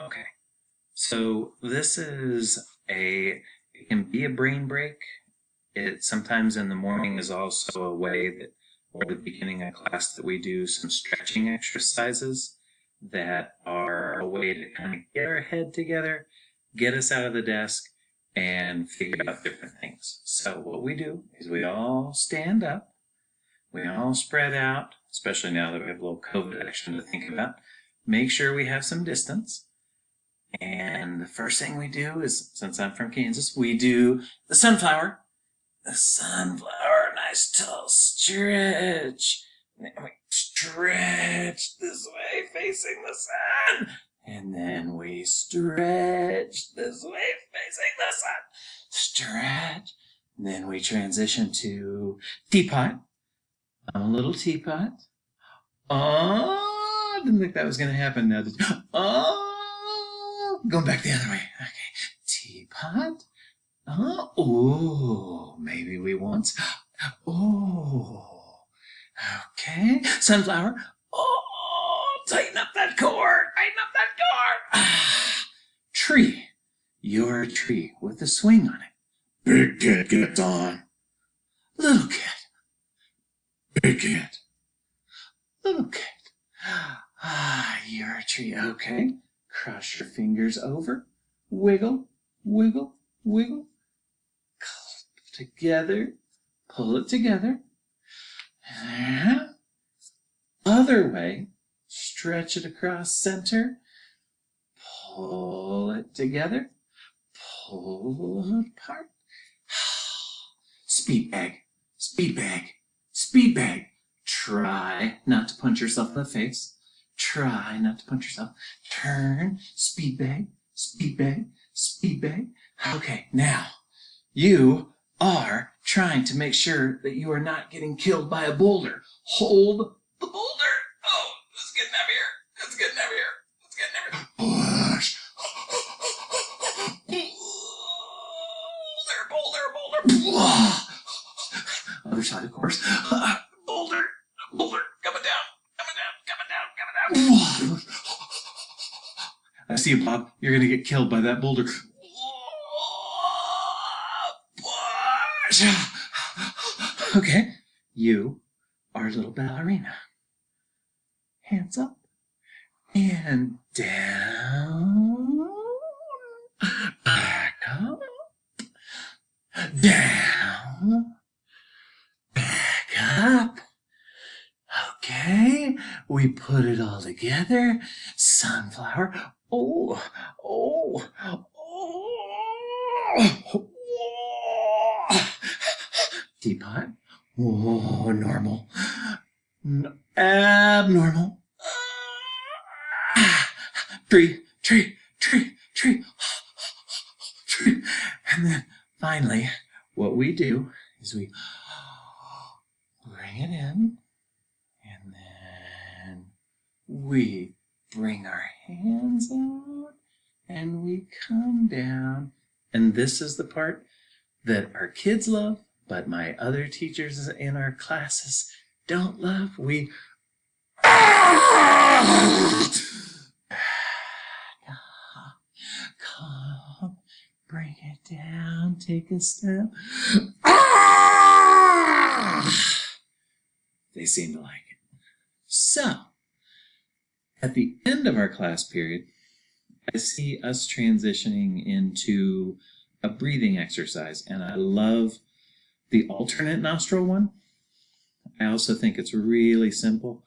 Okay. So this is it can be a brain break. It sometimes in the morning is also a way that, or the beginning of class, that we do some stretching exercises that are a way to kind of get our head together, get us out of the desk, and figure out different things. So what we do is we all stand up, we all spread out, especially now that we have a little COVID action to think about. Make sure we have some distance. And the first thing we do is, since I'm from Kansas, we do the sunflower. The sunflower, nice tall stretch. And then we stretch this way facing the sun. And then we stretch this way facing the sun. Stretch. And then we transition to teapot. I'm a little teapot. Oh, I didn't think that was going to happen now. Oh, going back the other way. Okay, teapot. Oh, maybe we want. Oh, okay. Sunflower. Oh, tighten up that cord. Tighten up that cord. Tree. You're a tree with a swing on it. Big kid gets on. Little kid. Big kid. Little kid. You're a tree. Okay. Cross your fingers over. Wiggle, wiggle, wiggle. Together. Pull it together. Other way. Stretch it across center. Pull it together. Pull it apart. Speed bag. Speed bag. Speed bag. Try not to punch yourself in the face. Try not to punch yourself. Turn. Speed bag. Speed bag. Speed bag. Okay, now you are trying to make sure that you are not getting killed by a boulder. Hold the boulder. Oh, this is getting heavier. It's getting heavier. It's getting heavier. Push. Boulder. Other side, of course. Boulder. Coming down. I see you, Bob. You're going to get killed by that boulder. Okay, you are a little ballerina. Hands up and down, back up, down, back up. Okay, we put it all together. Sunflower. Oh. Teapot. Oh, normal. Abnormal. Tree. And then finally, what we do is we bring it in, and then we bring our hands out, and we come down. And this is the part that our kids love, but my other teachers in our classes don't love. We come, bring it down, take a step. They seem to like it. So, at the end of our class period, I see us transitioning into a breathing exercise, and I love the alternate nostril one. I also think it's really simple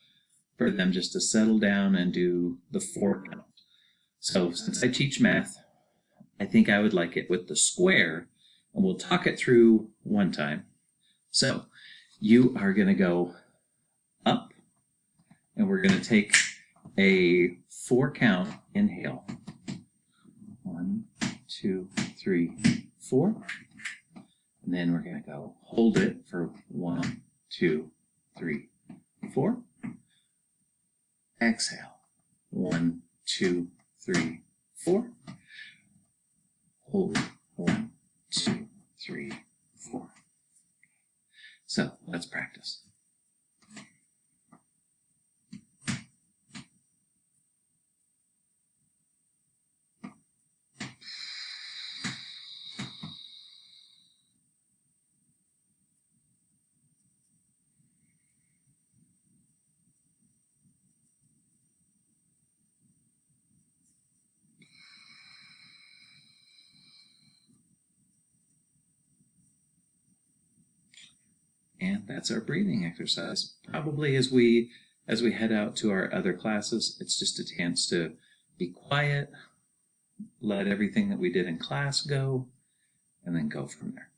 for them just to settle down and do the 4 count. So since I teach math, I think I would like it with the square, and we'll talk it through one time. So you are going to go up, and we're going to take a 4 count inhale. 1, 2, 3, 4. And then we're going to go hold it for 1, 2, 3, 4. Exhale. 1, 2, 3, 4. Hold it. 1, 2, 3, 4. So let's practice. And that's our breathing exercise. Probably as we head out to our other classes, it's just a chance to be quiet, let everything that we did in class go, and then go from there.